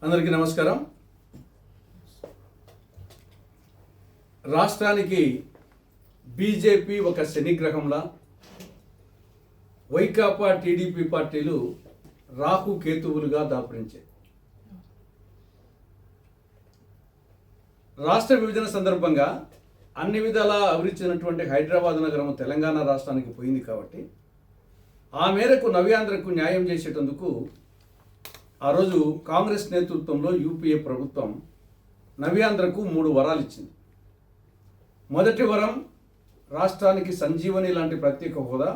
అందరికీ నమస్కారం. రాష్ట్రానికి బీజేపీ ఒక శనిగ్రహంలా, వైకాపా టీడీపీ పార్టీలు రాహు కేతువులుగా దాపురించాయి. రాష్ట్ర విభజన సందర్భంగా అన్ని విధాలా అభివృద్ధినటువంటి హైదరాబాద్ నగరం తెలంగాణ రాష్ట్రానికి పోయింది కాబట్టి ఆ మేరకు నవ్యాంధ్రకు న్యాయం చేసేటందుకు ఆ రోజు కాంగ్రెస్ నేతృత్వంలో యూపీఏ ప్రభుత్వం నవ్యాంధ్రకు 3 వరాలు ఇచ్చింది. మొదటి వరం, రాష్ట్రానికి సంజీవని లాంటి ప్రత్యేక హోదా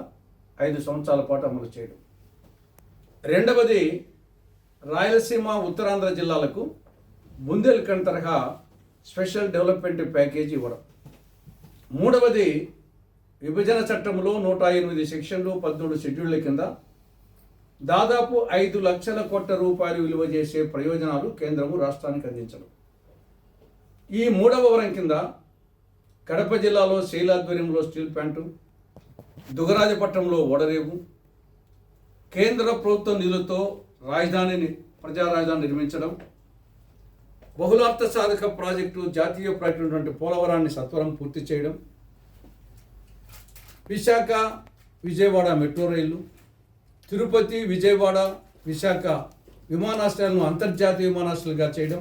5 సంవత్సరాల పాటు అమలు చేయడం. రెండవది, రాయలసీమ ఉత్తరాంధ్ర జిల్లాలకు బుందేల్ఖండ్ తరహా స్పెషల్ డెవలప్మెంట్ ప్యాకేజీ ఇవ్వడం. మూడవది, విభజన చట్టంలో 108 సెక్షన్లు 13 షెడ్యూళ్ల కింద దాదాపు 5 లక్షల కోట్ల రూపాయలు విలువ చేసే ప్రయోజనాలు కేంద్రము రాష్ట్రానికి అందించడం. ఈ 3వ వరం కింద కడప జిల్లాలో శైలాధ్వర్యంలో స్టీల్ ప్లాంటు, దుగరాజపట్నంలో ఓడరేవు, కేంద్ర ప్రభుత్వ నిధులతో ప్రజా రాజధాని నిర్మించడం, బహుళార్థ సాధక ప్రాజెక్టు జాతీయ ప్రాజెక్టు పోలవరాన్ని సత్వరం పూర్తి చేయడం, విశాఖ విజయవాడ మెట్రో రైళ్లు, తిరుపతి విజయవాడ విశాఖ విమానాశ్రయాలను అంతర్జాతీయ విమానాశ్రయాలుగా చేయడం,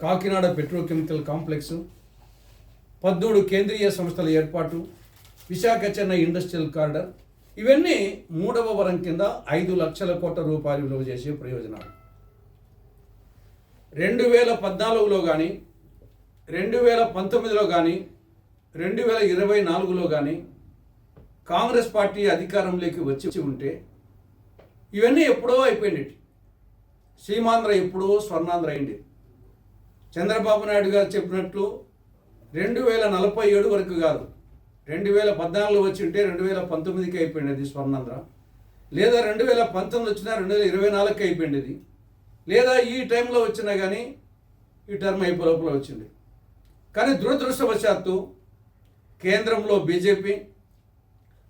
కాకినాడ పెట్రోకెమికల్ కాంప్లెక్స్, 13 కేంద్రీయ సంస్థల ఏర్పాటు, విశాఖ చెన్నై ఇండస్ట్రియల్ కారిడార్, ఇవన్నీ 3వ వరం కింద 5 లక్షల కోట్ల రూపాయలు విలువ చేసే ప్రయోజనాలు. 2014లో కానీ 2019లో కానీ 2024లో కానీ కాంగ్రెస్ పార్టీ అధికారంలోకి వచ్చి ఉంటే ఇవన్నీ ఎప్పుడో అయిపోయింది. సీమాంధ్ర ఎప్పుడో స్వర్ణాంధ్ర అయింది. చంద్రబాబు నాయుడు గారు చెప్పినట్లు 2047 వరకు కాదు, 2014లో వచ్చి ఉంటే 2019కి అయిపోయింది స్వర్ణాంధ్ర, లేదా 2019 వచ్చినా 2024కి అయిపోయింది, లేదా ఈ టైంలో వచ్చినా కానీ ఈ టర్మ్ అయిపోలోపల వచ్చింది. కానీ దురదృష్టవశాత్తు కేంద్రంలో బీజేపీ,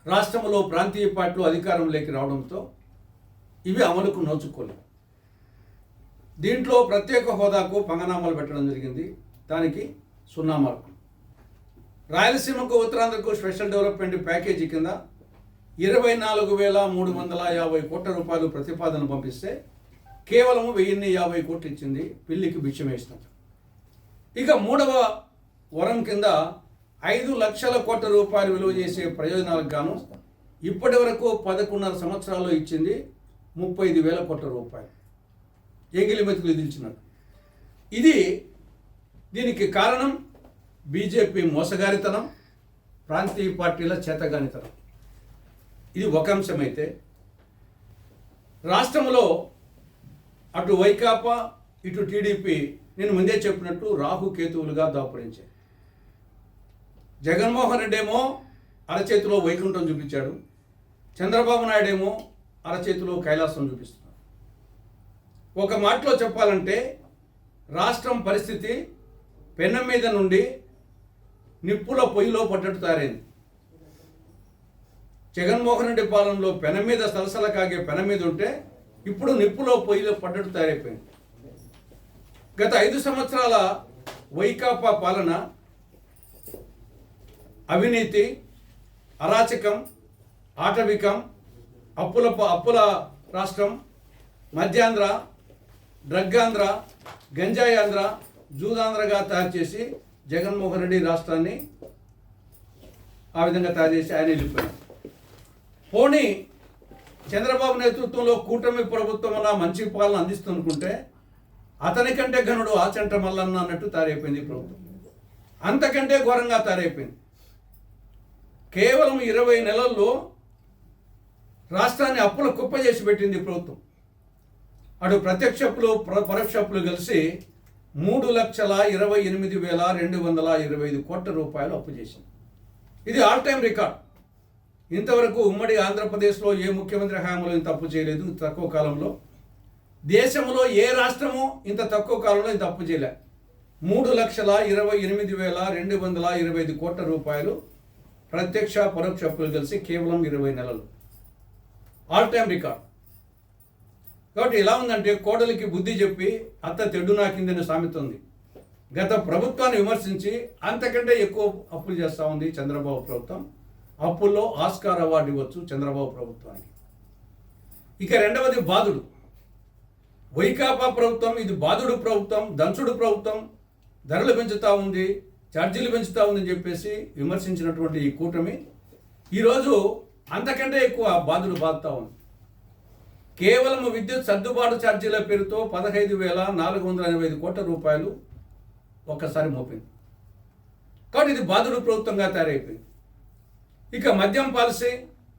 రాష్ట్రంలో ప్రాంతీయ పార్టీలు అధికారంలోకి రావడంతో ఇవి అమలుకు నోచుకోలేదు. దీంట్లో ప్రత్యేక హోదాకు పంగనామాలు పెట్టడం జరిగింది, దానికి 0 మార్కులు. రాయలసీమకు ఉత్తరాంధ్రకు స్పెషల్ డెవలప్మెంట్ ప్యాకేజీ కింద 24,350 కోట్ల రూపాయలు ప్రతిపాదన పంపిస్తే కేవలం 1,050 కోట్లు ఇచ్చింది, పిల్లికి భిక్షం వేసినట్టు. ఇక 3వ వరం కింద 5 లక్షల కోట్ల రూపాయలు విలువ చేసే ప్రయోజనాలకు గాను ఇప్పటి వరకు 11.5 సంవత్సరాల్లో ఇచ్చింది 35,000 కోట్ల రూపాయలు, ఎంగిలి మెతుకులు దించినట్టు. దీనికి కారణం బీజేపీ మోసగారితనం, ప్రాంతీయ పార్టీల చేతగానితనం. ఇది ఒక అంశమైతే, రాష్ట్రంలో అటు వైకాపా ఇటు టీడీపీ నేను ముందే చెప్పినట్టు రాహు కేతువులుగా దాపురించాయి. జగన్మోహన్ రెడ్డి ఏమో అరచేతిలో వైకుంఠం చూపించాడు, చంద్రబాబు నాయుడు ఏమో అరచేతిలో కైలాసం చూపిస్తున్నారు. ఒక మాటలో చెప్పాలంటే రాష్ట్రం పరిస్థితి పెనం మీద నుండి నిప్పుల పొయ్యిలో పడ్డట్టు తయారైంది. జగన్మోహన్ రెడ్డి పాలనలో పెనం మీద సలసల కాగే పెనం మీద ఉంటే ఇప్పుడు నిప్పులో పొయ్యిలో పడ్డట్టు తయారైపోయింది. గత 5 సంవత్సరాల వైకాపా పాలన అవినీతి, అరాచకం, ఆటవికం, అప్పుల రాష్ట్రం, మధ్యాంధ్ర, డ్రగ్గాంధ్ర, గంజాయాంధ్ర, జూదాంధ్రగా తయారు చేసి జగన్మోహన్ రెడ్డి రాష్ట్రాన్ని ఆ విధంగా తయారు చేసి ఆయన వెళ్ళిపోయారు. పోనీ చంద్రబాబు నేతృత్వంలో కూటమి ప్రభుత్వం అలా మంచి పాలన అందిస్తుందనుకుంటే అతని కంటే ఘనుడు ఆచంట మల్లన్న అన్నట్టు తయారైపోయింది ప్రభుత్వం. అంతకంటే ఘోరంగా తయారైపోయింది. కేవలం 20 నెలల్లో రాష్ట్రాన్ని అప్పుల కుప్ప చేసి పెట్టింది ప్రభుత్వం. అటు ప్రత్యక్ష అప్పులు పరోక్ష అప్పులు కలిసి 3,28,225 కోట్ల రూపాయలు అప్పు చేసింది. ఇది ఆల్ టైమ్ రికార్డ్. ఇంతవరకు ఉమ్మడి ఆంధ్రప్రదేశ్లో ఏ ముఖ్యమంత్రి హయాంలో ఇంత అప్పు చేయలేదు. తక్కువ కాలంలో దేశంలో ఏ రాష్ట్రము ఇంత తక్కువ కాలంలో ఇంత అప్పు చేయలే. 3,28,225 కోట్ల రూపాయలు ప్రత్యక్ష పరోక్ష అప్పులు కలిసి కేవలం 20 నెలలు. All time record. కాబట్టి ఎలా ఉందంటే కోడలికి బుద్ధి చెప్పి అత్త తెడ్డు నాకిందని సామెత ఉంది. గత ప్రభుత్వాన్ని విమర్శించి అంతకంటే ఎక్కువ అప్పులు చేస్తూ ఉంది చంద్రబాబు ప్రభుత్వం. అప్పుల్లో ఆస్కార్ అవార్డు ఇవ్వచ్చు చంద్రబాబు ప్రభుత్వానికి. ఇక రెండవది బాధుడు. వైకాపా ప్రభుత్వం ఇది బాధుడు ప్రభుత్వం, దంచుడు ప్రభుత్వం, ధరలు పెంచుతూ ఉంది, ఛార్జీలు పెంచుతూ ఉందని చెప్పేసి విమర్శించినటువంటి ఈ కూటమి ఈరోజు అంతకంటే ఎక్కువ బాధుడు బాధుతూ ఉంది. కేవలం విద్యుత్ సర్దుబాటు ఛార్జీల పేరుతో 15,485 కోట్ల రూపాయలు ఒక్కసారి మోపింది. కాబట్టి ఇది బాధుడు ప్రభుత్వంగా తయారైపోయింది. ఇక మద్యం పాలసీ,